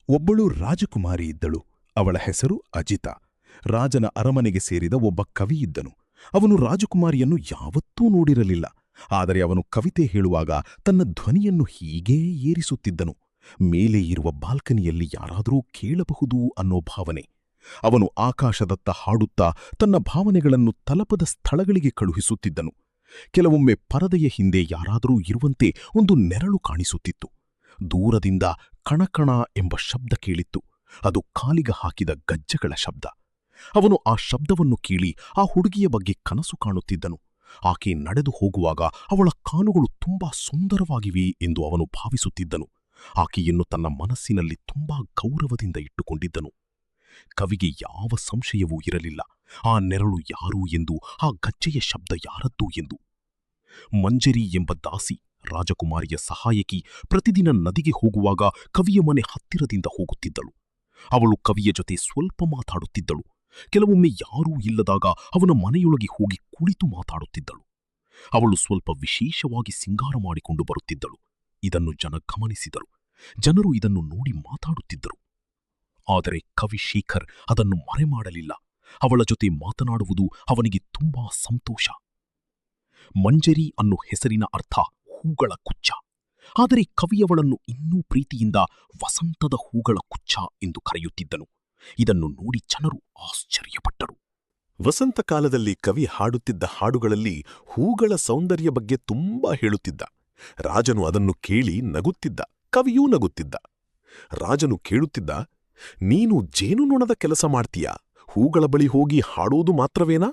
ಒಬ್ಬಳು ರಾಜಕುಮಾರಿ ಇದ್ದಳು. ಅವಳ ಹೆಸರು ಅಜಿತ. ರಾಜನ ಅರಮನೆಗೆ ಸೇರಿದ ಒಬ್ಬ ಕವಿಯಿದ್ದನು. ಅವನು ರಾಜಕುಮಾರಿಯನ್ನು ಯಾವತ್ತೂ ನೋಡಿರಲಿಲ್ಲ. ಆದರೆ ಅವನು ಕವಿತೆ ಹೇಳುವಾಗ ತನ್ನ ಧ್ವನಿಯನ್ನು ಹೀಗೇ ಏರಿಸುತ್ತಿದ್ದನು, ಮೇಲೆ ಇರುವ ಬಾಲ್ಕನಿಯಲ್ಲಿ ಯಾರಾದರೂ ಕೇಳಬಹುದು ಅನ್ನೋ ಭಾವನೆ. ಅವನು ಆಕಾಶದತ್ತ ಹಾಡುತ್ತಾ ತನ್ನ ಭಾವನೆಗಳನ್ನು ತಲಪದ ಸ್ಥಳಗಳಿಗೆ ಕಳುಹಿಸುತ್ತಿದ್ದನು. ಕೆಲವೊಮ್ಮೆ ಪರದೆಯ ಹಿಂದೆ ಯಾರಾದರೂ ಇರುವಂತೆ ಒಂದು ನೆರಳು ಕಾಣಿಸುತ್ತಿತ್ತು. ದೂರದಿಂದ ಕಣಕಣ ಎಂಬ ಶಬ್ದ ಕೇಳಿತ್ತು. ಅದು ಕಾಲಿಗೆ ಹಾಕಿದ ಗಜ್ಜೆಗಳ ಶಬ್ದ. ಅವನು ಆ ಶಬ್ದವನ್ನು ಕೇಳಿ ಆ ಹುಡುಗಿಯ ಬಗ್ಗೆ ಕನಸು ಕಾಣುತ್ತಿದ್ದನು. ಆಕೆ ನಡೆದು ಹೋಗುವಾಗ ಅವಳ ಕಾಲುಗಳು ತುಂಬಾ ಸುಂದರವಾಗಿವೆ ಎಂದು ಅವನು ಭಾವಿಸುತ್ತಿದ್ದನು. ಆಕೆಯನ್ನು ತನ್ನ ಮನಸ್ಸಿನಲ್ಲಿ ತುಂಬಾ ಗೌರವದಿಂದ ಇಟ್ಟುಕೊಂಡಿದ್ದನು. ಕವಿಗೆ ಯಾವ ಸಂಶಯವೂ ಇರಲಿಲ್ಲ, ಆ ನೆರಳು ಯಾರು ಎಂದು, ಆ ಗಜ್ಜೆಯ ಶಬ್ದ ಯಾರದ್ದು ಎಂದು. ಮಂಜರಿ ಎಂಬ ದಾಸಿ, ರಾಜಕುಮಾರಿಯ ಸಹಾಯಕಿ, ಪ್ರತಿದಿನ ನದಿಗೆ ಹೋಗುವಾಗ ಕವಿಯ ಮನೆ ಹತ್ತಿರದಿಂದ ಹೋಗುತ್ತಿದ್ದಳು. ಅವಳು ಕವಿಯ ಜೊತೆ ಸ್ವಲ್ಪ ಮಾತಾಡುತ್ತಿದ್ದಳು. ಕೆಲವೊಮ್ಮೆ ಯಾರೂ ಇಲ್ಲದಾಗ ಅವನ ಮನೆಯೊಳಗೆ ಹೋಗಿ ಕುಳಿತು ಮಾತಾಡುತ್ತಿದ್ದಳು. ಅವಳು ಸ್ವಲ್ಪ ವಿಶೇಷವಾಗಿ ಸಿಂಗಾರ ಮಾಡಿಕೊಂಡು ಬರುತ್ತಿದ್ದಳು. ಇದನ್ನು ಜನ ಗಮನಿಸಿದರು. ಜನರು ಇದನ್ನು ನೋಡಿ ಮಾತಾಡುತ್ತಿದ್ದರು. ಆದರೆ ಕವಿ ಶೇಖರ್ ಅದನ್ನು ಮರೆಮಾಡಲಿಲ್ಲ. ಅವಳ ಜೊತೆ ಮಾತನಾಡುವುದು ಅವನಿಗೆ ತುಂಬಾ ಸಂತೋಷ. ಮಂಜರಿ ಅನ್ನೋ ಹೆಸರಿನ ಅರ್ಥ ಹೂಗಳ ಕುಚ್ಚ. ಆದರೆ ಕವಿಯವಳನ್ನು ಇನ್ನೂ ಪ್ರೀತಿಯಿಂದ ವಸಂತದ ಹೂಗಳ ಕುಚ್ಚ ಎಂದು ಕರೆಯುತ್ತಿದ್ದನು. ಇದನ್ನು ನೋಡಿ ಜನರು ಆಶ್ಚರ್ಯಪಟ್ಟರು. ವಸಂತ ಕಾಲದಲ್ಲಿ ಕವಿ ಹಾಡುತ್ತಿದ್ದ ಹಾಡುಗಳಲ್ಲಿ ಹೂಗಳ ಸೌಂದರ್ಯ ಬಗ್ಗೆ ತುಂಬಾ ಹೇಳುತ್ತಿದ್ದ. ರಾಜನು ಅದನ್ನು ಕೇಳಿ ನಗುತ್ತಿದ್ದ, ಕವಿಯೂ ನಗುತ್ತಿದ್ದ. ರಾಜನು ಕೇಳುತ್ತಿದ್ದ, ನೀನು ಜೇನುನೊಣದ ಕೆಲಸ ಮಾಡ್ತೀಯಾ? ಹೂಗಳ ಬಳಿ ಹೋಗಿ ಹಾಡೋದು ಮಾತ್ರವೇನಾ?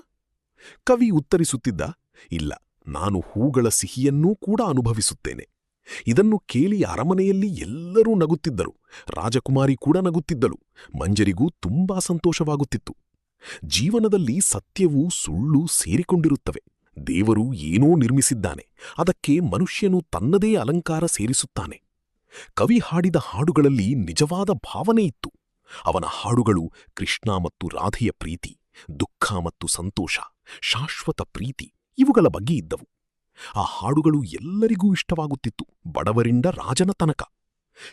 ಕವಿ ಉತ್ತರಿಸುತ್ತಿದ್ದ, ಇಲ್ಲ, ನಾನು ಹೂಗಳ ಸಿಹಿಯನ್ನೂ ಕೂಡ ಅನುಭವಿಸುತ್ತೇನೆ. ಇದನ್ನು ಕೇಳಿ ಅರಮನೆಯಲ್ಲಿ ಎಲ್ಲರೂ ನಗುತ್ತಿದ್ದರು. ರಾಜಕುಮಾರಿ ಕೂಡ ನಗುತ್ತಿದ್ದಳು. ಮಂಜರಿಗೂ ತುಂಬಾ ಸಂತೋಷವಾಗುತ್ತಿತ್ತು. ಜೀವನದಲ್ಲಿ ಸತ್ಯವೂ ಸುಳ್ಳು ಸೇರಿಕೊಂಡಿರುತ್ತವೆ. ದೇವರು ಏನೋ ನಿರ್ಮಿಸಿದ್ದಾನೆ, ಅದಕ್ಕೆ ಮನುಷ್ಯನು ತನ್ನದೇ ಅಲಂಕಾರ ಸೇರಿಸುತ್ತಾನೆ. ಕವಿ ಹಾಡಿದ ಹಾಡುಗಳಲ್ಲಿ ನಿಜವಾದ ಭಾವನೆ ಇತ್ತು. ಅವನ ಹಾಡುಗಳು ಕೃಷ್ಣ ಮತ್ತು ರಾಧೆಯ ಪ್ರೀತಿ, ದುಃಖ ಮತ್ತು ಸಂತೋಷ, ಶಾಶ್ವತ ಪ್ರೀತಿ ಇವುಗಳ ಬಗ್ಗೆ ಇದ್ದವು. ಆ ಹಾಡುಗಳು ಎಲ್ಲರಿಗೂ ಇಷ್ಟವಾಗುತ್ತಿತ್ತು, ಬಡವರಿಂದ ರಾಜನ ತನಕ.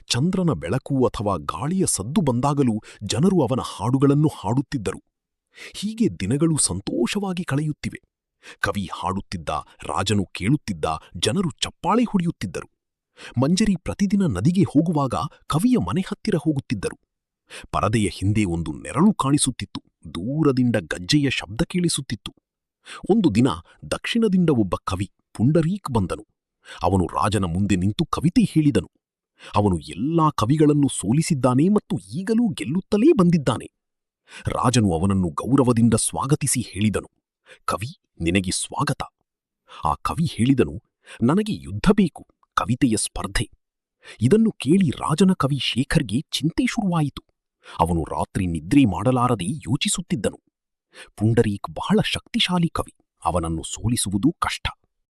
ಚಂದ್ರನ ಬೆಳಕು ಅಥವಾ ಗಾಳಿಯ ಸದ್ದು ಬಂದಾಗಲೂ ಜನರು ಅವನ ಹಾಡುಗಳನ್ನು ಹಾಡುತ್ತಿದ್ದರು. ಹೀಗೆ ದಿನಗಳು ಸಂತೋಷವಾಗಿ ಕಳೆಯುತ್ತಿವೆ. ಕವಿ ಹಾಡುತ್ತಿದ್ದ, ರಾಜನು ಕೇಳುತ್ತಿದ್ದ, ಜನರು ಚಪ್ಪಾಳೆ ಹೊಡೆಯುತ್ತಿದ್ದರು. ಮಂಜರಿ ಪ್ರತಿದಿನ ನದಿಗೆ ಹೋಗುವಾಗ ಕವಿಯ ಮನೆ ಹತ್ತಿರ ಹೋಗುತ್ತಿದ್ದರು. ಪರದೆಯ ಹಿಂದೆ ಒಂದು ನೆರಳು ಕಾಣಿಸುತ್ತಿತ್ತು. ದೂರದಿಂದ ಗಜ್ಜೆಯ ಶಬ್ದ ಕೇಳಿಸುತ್ತಿತ್ತು. ಒಂದು ದಿನ ದಕ್ಷಿಣದಿಂದ ಒಬ್ಬ ಕವಿ ಪುಂಡರೀಕ್ ಬಂದನು. ಅವನು ರಾಜನ ಮುಂದೆ ನಿಂತು ಕವಿತೆ ಹೇಳಿದನು. ಅವನು ಎಲ್ಲಾ ಕವಿಗಳನ್ನು ಸೋಲಿಸಿದ್ದಾನೆ ಮತ್ತು ಈಗಲೂ ಗೆಲ್ಲುತ್ತಲೇ ಬಂದಿದ್ದಾನೆ. ರಾಜನು ಅವನನ್ನು ಗೌರವದಿಂದ ಸ್ವಾಗತಿಸಿ ಹೇಳಿದನು, ಕವಿ, ನಿನಗೆ ಸ್ವಾಗತ. ಆ ಕವಿ ಹೇಳಿದನು, ನನಗೆ ಯುದ್ಧ ಬೇಕು, ಕವಿತೆಯ ಸ್ಪರ್ಧೆ. ಇದನ್ನು ಕೇಳಿ ರಾಜನ ಕವಿ ಶೇಖರ್ಗೆ ಚಿಂತೆ ಶುರುವಾಯಿತು. ಅವನು ರಾತ್ರಿ ನಿದ್ರೆ ಮಾಡಲಾರದೆ ಯೋಚಿಸುತ್ತಿದ್ದನು. ಪುಂಡರೀಕ್ ಬಹಳ ಶಕ್ತಿಶಾಲಿ ಕವಿ, ಅವನನ್ನು ಸೋಲಿಸುವುದು ಕಷ್ಟ.